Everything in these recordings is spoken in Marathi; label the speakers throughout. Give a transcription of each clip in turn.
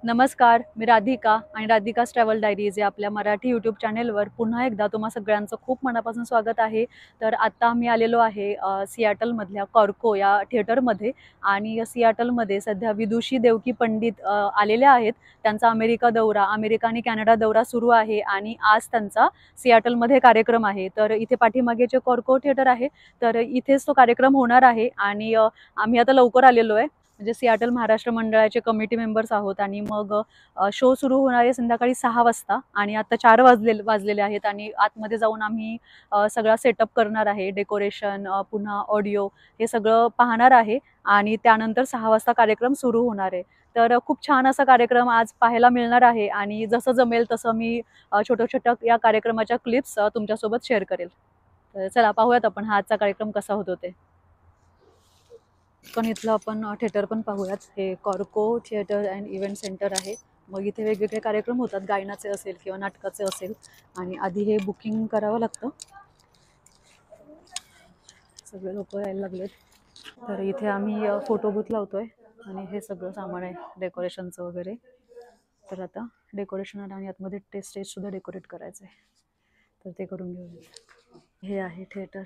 Speaker 1: नमस्कार, मी राधिका आणि राधिका's ट्रॅव्हल डायरीज या आपल्या मराठी यूट्यूब चॅनेलवर पुन्हा एकदा तुम्हा सगळ्यांचं खूप मनापासून स्वागत आहे. तर आता आम्ही आलेलो आहे सियाटलमधल्या कॉर्को या थिएटरमध्ये आणि सियाटलमध्ये सध्या विदुषी देवकी पंडित आलेले आहेत. त्यांचा अमेरिका आणि कॅनडा दौरा सुरू आहे आणि आज त्यांचा सियाटलमध्ये कार्यक्रम आहे. तर इथे पाठीमागे जे कॉर्को थिएटर आहे तर इथेच तो कार्यक्रम होणार आहे आणि आम्ही आता लवकर आलेलो आहे. म्हणजे सियाटल महाराष्ट्र मंडळाचे कमिटी मेंबर्स आहोत आणि मग शो सुरू होणार आहे संध्याकाळी 6 वाजता आणि आता 4 वाजलेले आहेत आणि आतमध्ये जाऊन आम्ही सगळा सेटअप करणार आहे. डेकोरेशन पुन्हा ऑडिओ हे सगळं पाहणार आहे आणि त्यानंतर 6 वाजता कार्यक्रम सुरू होणार आहे. तर खूप छान असा कार्यक्रम आज पाहायला मिळणार आहे आणि जसं जमेल तसं मी छोट्या या कार्यक्रमाच्या क्लिप्स तुमच्यासोबत शेअर करेल. तर चला पाहूयात आपण हा आजचा कार्यक्रम कसा होतो ते. पण इथलं आपण थिएटर पण पाहूयात. हे कॉर्को थिएटर अँड इव्हेंट सेंटर आहे. मग इथे वेगवेगळे कार्यक्रम होतात, गायनाचे असेल किंवा नाटकाचे असेल आणि आधी हे बुकिंग करावं लागतं. सगळे लोक यायला लागलेत. तर इथे आम्ही फोटो बूथ लावतोय आणि हे सगळं सामान आहे डेकोरेशनचं वगैरे. तर आता डेकोरेशन आणि आतमध्ये स्टेज सुद्धा डेकोरेट करायचं आहे, तर ते करून घेऊया. हे आहे थिएटर.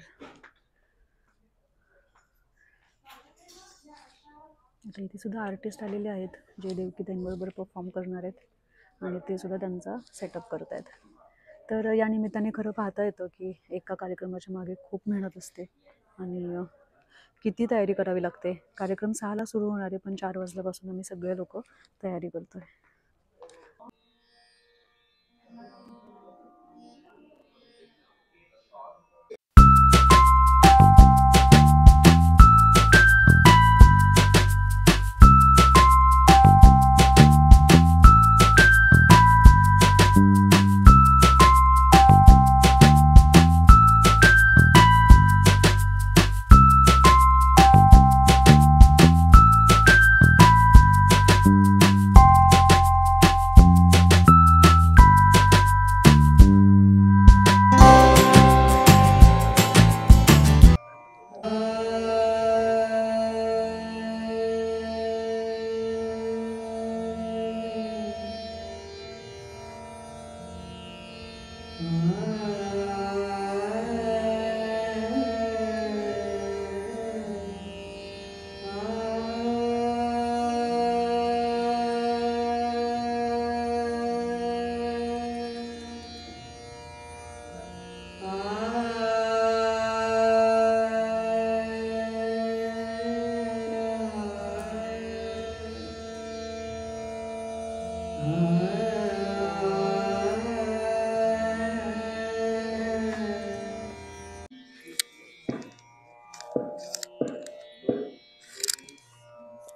Speaker 1: आता इथे सुद्धा आर्टिस्ट आलेले आहेत जे देवकी त्यांबरोबर परफॉर्म करणार आहेत आणि ते सुद्धा त्यांचा सेटअप करत आहेत. तर या निमित्ताने खरं पाहता येतं की एका कार्यक्रमाच्या मागे खूप मेहनत असते आणि किती तयारी करावी लागते. कार्यक्रम 6ला सुरू होणार आहे पण 4 वाजल्यापासून आम्ही सगळे लोक तयारी करतोय.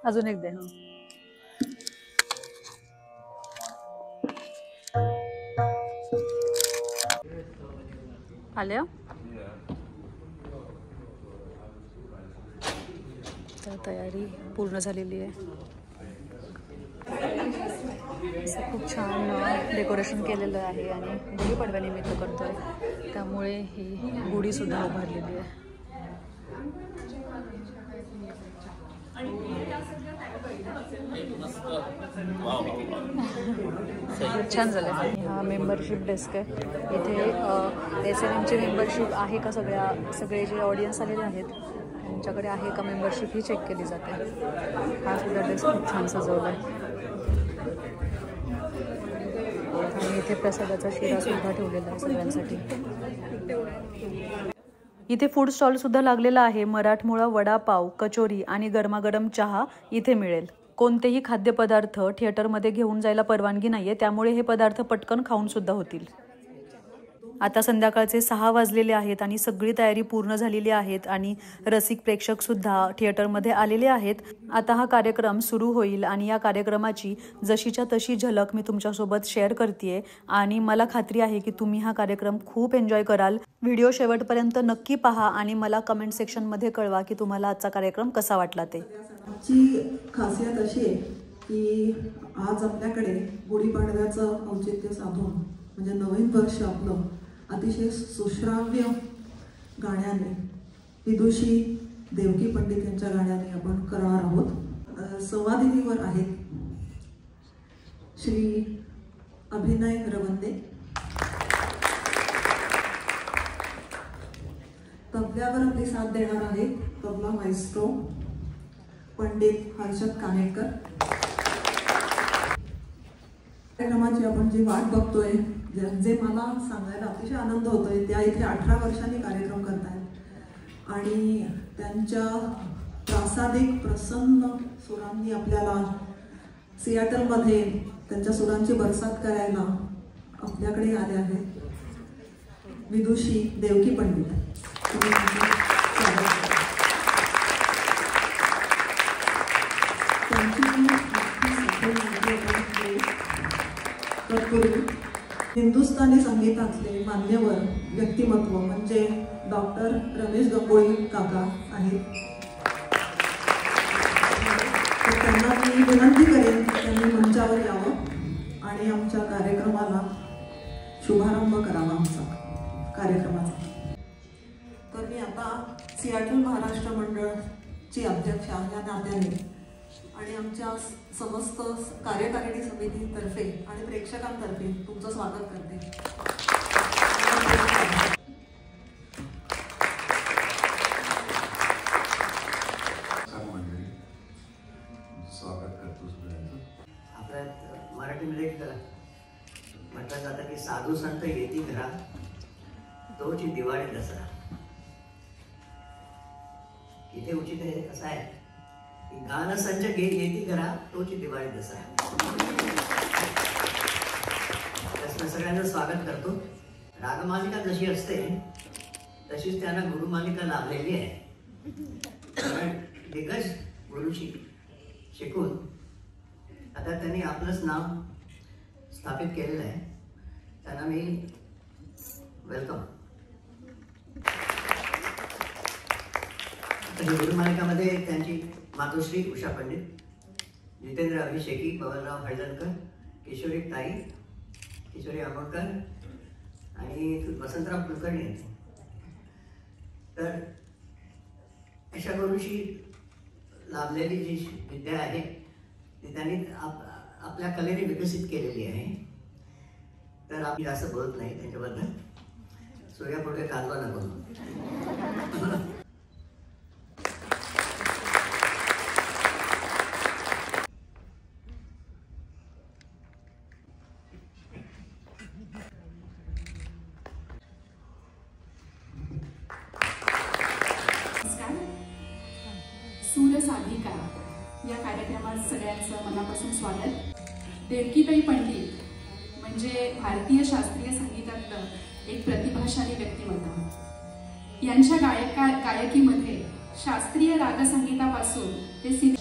Speaker 1: अजून एक दे. आले. तर तयारी पूर्ण झालेली आहे. खूप छान डेकोरेशन केलेलं आहे आणि गुढीपाडव्यानिमित्त करतोय त्यामुळे ही गुढी सुद्धा उभारलेली आहे. छान झालं. हा मेंबरशिप डेस्क आहे. इथे SNMची मेंबरशिप आहे का, सगळे जे ऑडियन्स आलेले आहेत त्यांच्याकडे आहे का मेंबरशिप ही चेक केली जाते. हा सुद्धा डेस्क खूप छान सजवला आहे आणि इथे प्रसादाचा शिरा सुद्धा ठेवलेला आहे सगळ्यांसाठी. इथे फूड स्टॉल सुद्धा लागलेला आहे. मराठमोळा वडापाव, कचोरी आणि गरमागरम चहा इथे मिळेल. कोणतेही खाद्यपदार्थ थिएटरमध्ये घेऊन जायला परवानगी नाहीये, त्यामुळे हे पदार्थ पटकन खाऊन सुद्धा होतील. आता संध्याकाळचे 6 वाजलेले आहेत आणि सगळी तयारी पूर्ण झालेली आहेत आणि रसिक प्रेक्षक सुद्धा थिएटरमध्ये आलेले आहेत. आता हा कार्यक्रम सुरू होईल आणि या कार्यक्रमाची जशीच्या तशी झलक मी तुमच्यासोबत शेअर करतेय आणि मला खात्री आहे की तुम्ही हा कार्यक्रम खूप एन्जॉय कराल. व्हिडिओ शेवटपर्यंत नक्की पहा आणि मला कमेंट सेक्शनमध्ये कळवा की तुम्हाला आजचा कार्यक्रम कसा वाटला ते.
Speaker 2: आजची खासियत अशी आहे की आज आपल्याकडे गुढीपाडव्याचं औचित्य साधून म्हणजे नवीन वर्ष आपलं अतिशय सुश्राव्य गाण्याने विदुषी देवकी पंडित यांच्या गाण्याने आपण करणार आहोत. संवादिनीवर आहेत श्री अभिनय रवंदे, तबल्यावर आपली साथ देणार आहेत तबला माइस्ट्रो पंडित हर्षद कानेटकर. कार्यक्रमाची आपण जी वाट बघतोय, जे मला सांगायला अतिशय आनंद होतोय, त्या इथे 18 वर्षांनी कार्यक्रम करतायत आणि त्यांच्या प्रासादिक प्रसन्न सुरांनी आपल्याला सियाटलमध्ये त्यांच्या सुरांची बरसात करायला आपल्याकडे आले आहेत विदुषी देवकी पंडित. हिंदुस्थानी संगीतातले मान्यवर व्यक्तिमत्व म्हणजे डॉक्टर रमेश गंगोळी काका आहेत. त्यांना मी विनंती करेन त्यांनी मंचावर यावं आणि आमच्या कार्यक्रमाला शुभारंभ करावा आमचा कार्यक्रमाचा. तर मी आता सियाटल महाराष्ट्र मंडळची अध्यक्षा या नात्याने आणि आमच्या समस्त कार्यकारिणी समितीतर्फे आणि प्रेक्षकांतर्फे तुमचं स्वागत करते.
Speaker 3: स्वागत करतो सगळ्यांचं.
Speaker 4: आपल्या मराठीमध्ये म्हटलं जातं की साधू संत येती घरा तोची दिवाळी दसरा. इथे उचित आहे कसं आहे की गाणं संच येती घरा तोची दिवाळी दसरा. तसं सगळ्यांचं स्वागत करतो. रागमालिका जशी असते तशीच त्यांना गुरुमालिका लाभलेली आहे. कारण दिग्गज गुरुशी शिकून आता त्यांनी आपलंच नाव स्थापित केलेलं आहे. त्यांना मी वेलकम. गुरुमालिकामध्ये त्यांची मातोश्री उषा पंडित, जितेंद्र अभिषेकी, बबनराव हळदणकर, किशोरी ताई, किशोरी आंबेडकर आणि वसंतराव कुलकर्णी. तर अशा गुरुशी लाभलेली जी विद्या आहे ती त्यांनी आपल्या कलेने विकसित केलेली आहे. तर आम्ही असं बोलत नाही त्यांच्याबद्दल. सूर्यापुढे कालवा नको.
Speaker 5: सूर साधिका या कार्यक्रमात सगळ्यांचं मनापासून स्वागत. देवकीताई पंडित म्हणजे भारतीय शास्त्रीय संगीतातलं एक प्रतिभाशाली व्यक्तिमत्व. यांच्या गायकीमध्ये शास्त्रीय रागसंगीतापासून ते सिद्ध.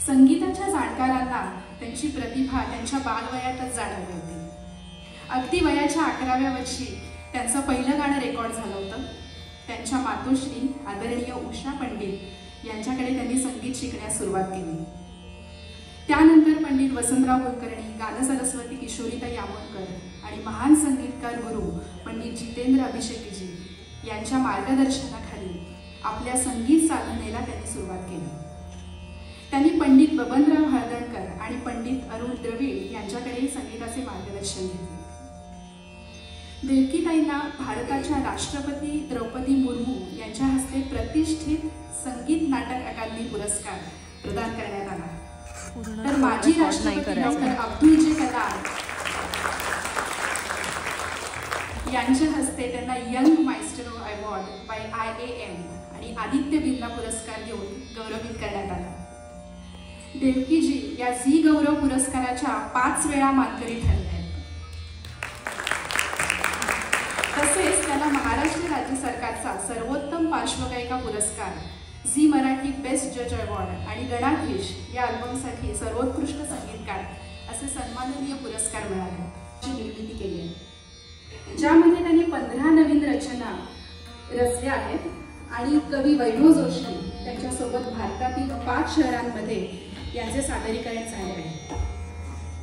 Speaker 5: संगीताच्या जाणकारांना त्यांची प्रतिभा त्यांच्या बालवयातच जाणवली होती. अगदी वयाच्या 11व्या वर्षी त्यांचं पहिलं गाणं रेकॉर्ड झालं होतं. त्यांच्या मातोश्री आदरणीय उषा पंडित यांच्याकडे त्यांनी संगीत शिकण्यास सुरुवात केली. त्यानंतर पंडित वसंतराव कुलकर्णी, गानसरस्वती किशोरीताई आंबेडकर आणि महान संगीतकार गुरु पंडित जितेंद्र अभिषेकीजी यांच्या मार्गदर्शनाखाली आपल्या संगीत साधनेला त्यांनी सुरुवात केली. त्यांनी पंडित बबनराव हळदणकर आणि पंडित अरुण द्रविड यांच्याकडे संगीताचे मार्गदर्शन घेतले. देवकीताईंना भारताच्या राष्ट्रपती द्रौपदी मुर्मू यांच्या हस्ते प्रतिष्ठित संगीत नाटक अकादमी पुरस्कार प्रदान करण्यात आला. तर माजी राष्ट्रपती डॉक्टर अब्दुल जे कलाम यांच्या हस्ते त्यांना young maestro award by IAM आणि आदित्य बिर्ला पुरस्कार देऊन गौरवित करण्यात आला. देवकीजी या झी गौरव पुरस्काराच्या 5 वेळा मानकरी ठरल्या आहेत. तसेच त्याला महाराष्ट्र राज्य सरकारचा सर्वोत्तम पार्श्वगायिका पुरस्कार, झी मराठी बेस्ट जज अवॉर्ड आणि गणाधीश या अल्बमसाठी सर्वोत्कृष्ट संगीतकार असे सन्माननीय पुरस्कार मिळाले. निर्मिती केली आहे ज्यामध्ये त्यांनी 15 नवीन रचना रचल्या आहेत आणि कवी वैभव जोशी त्यांच्यासोबत भारतातील 5 शहरांमध्ये यांचे सादरीकरण झाले आहे.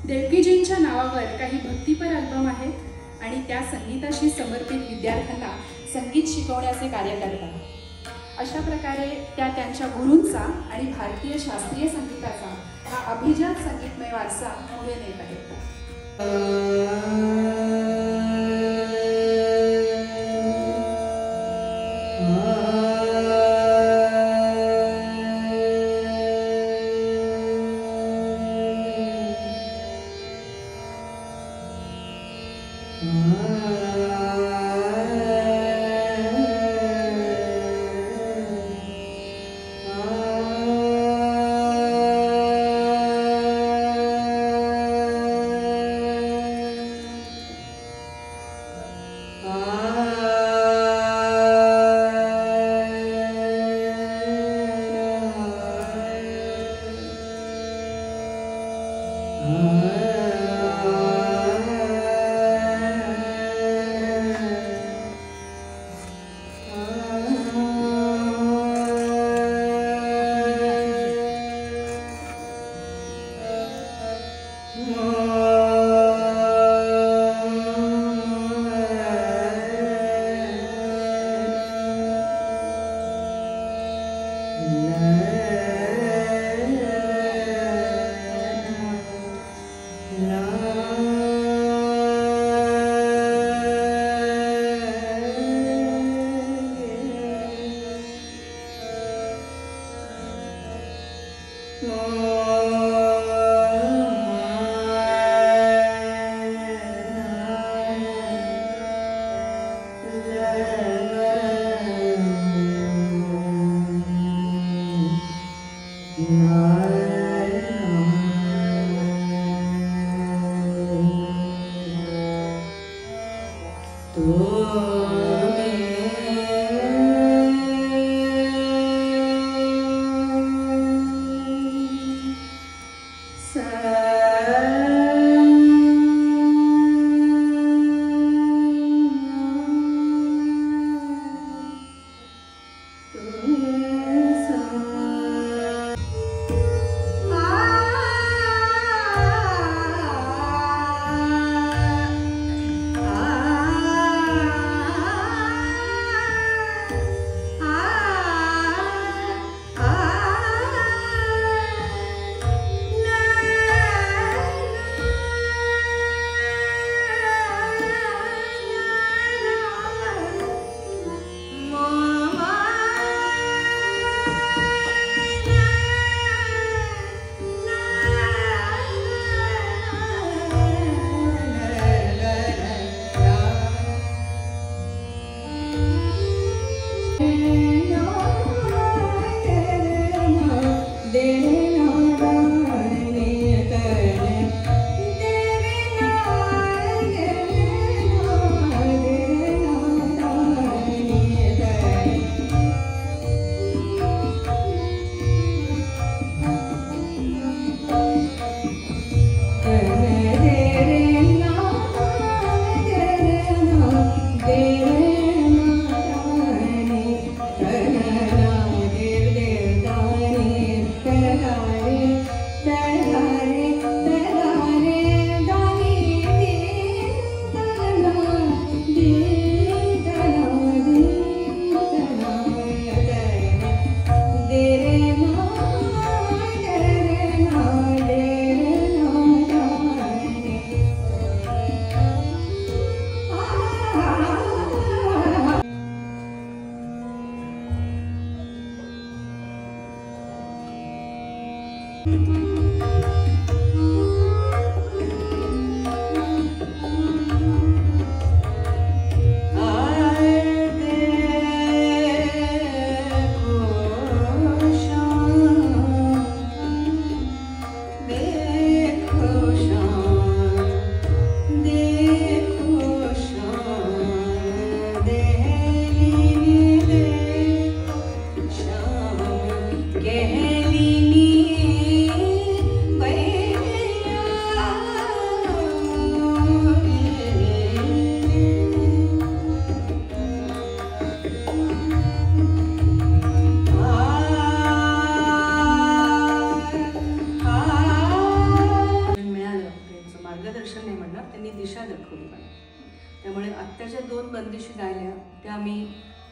Speaker 5: देवकीजींच्या नावावर काही भक्तिपर अल्बम आहेत आणि त्या संगीताशी समर्पित विद्यार्थ्यांना संगीत शिकवण्याचे कार्य करतात. अशा प्रकारे त्या त्यांच्या गुरूंचा आणि भारतीय शास्त्रीय संगीताचा हा अभिजात संगीतमय वारसा पुढे नेत आहेत.
Speaker 6: त्यामुळे आत्ताच्या 2 बंदिशी गायल्या त्या मी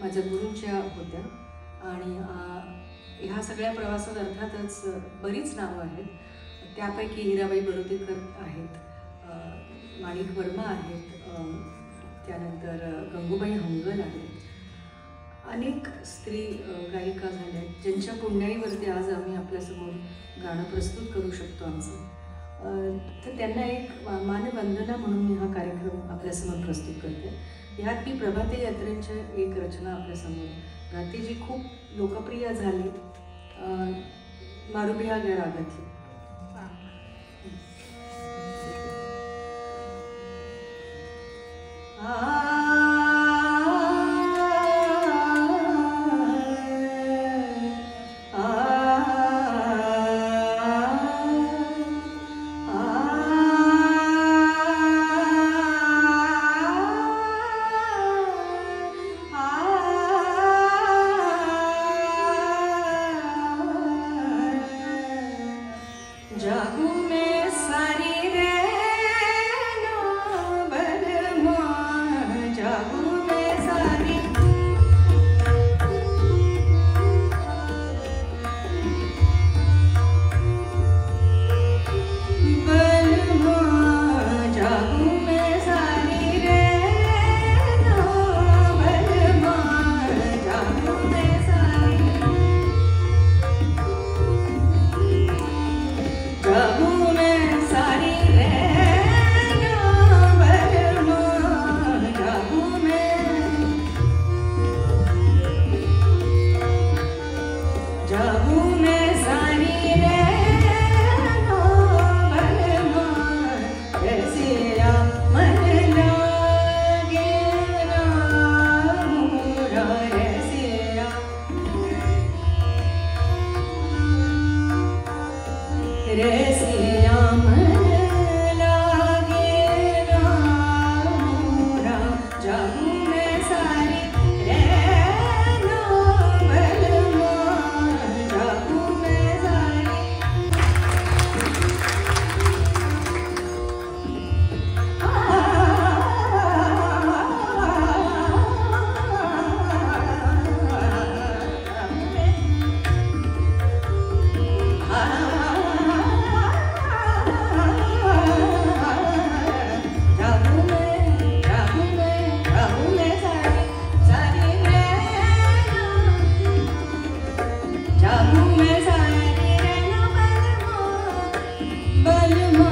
Speaker 6: माझ्या गुरूंच्या होत्या आणि ह्या सगळ्या प्रवासात अर्थातच बरीच नावं आहेत. त्यापैकी हिराबाई बरोदेकर आहेत, माणिक वर्मा आहेत, त्यानंतर गंगूबाई हंगल आहेत. अनेक स्त्री गायिका झाल्या ज्यांच्या पुण्याईवरती आज आम्ही आपल्यासमोर गाणं प्रस्तुत करू शकतो आमचं. तर त्यांना एक मानवंदना म्हणून मी हा कार्यक्रम आपल्यासमोर प्रस्तुत करते. ह्यात मी प्रभाते यात्रेच्या एक रचना आपल्यासमोर गाते जी खूप लोकप्रिय झाली, मारुबिया ग रागातली. जागू में सारी रे जागू में सारी बलमा, जागू में सारी रे बलमा, जागू में सारी, जागू में सारी रे बलमा, जागू में, जागू में सारी रे बलमा, रसिया मन लागे मोरा रसिया, रसिया मन लागे मोरा, जागू में सारी रे बलमा, जागू में सारी, जागू में, जागू में, जागू में सारी, सारी रे, जागू में सारी रे बलमा, बलमा,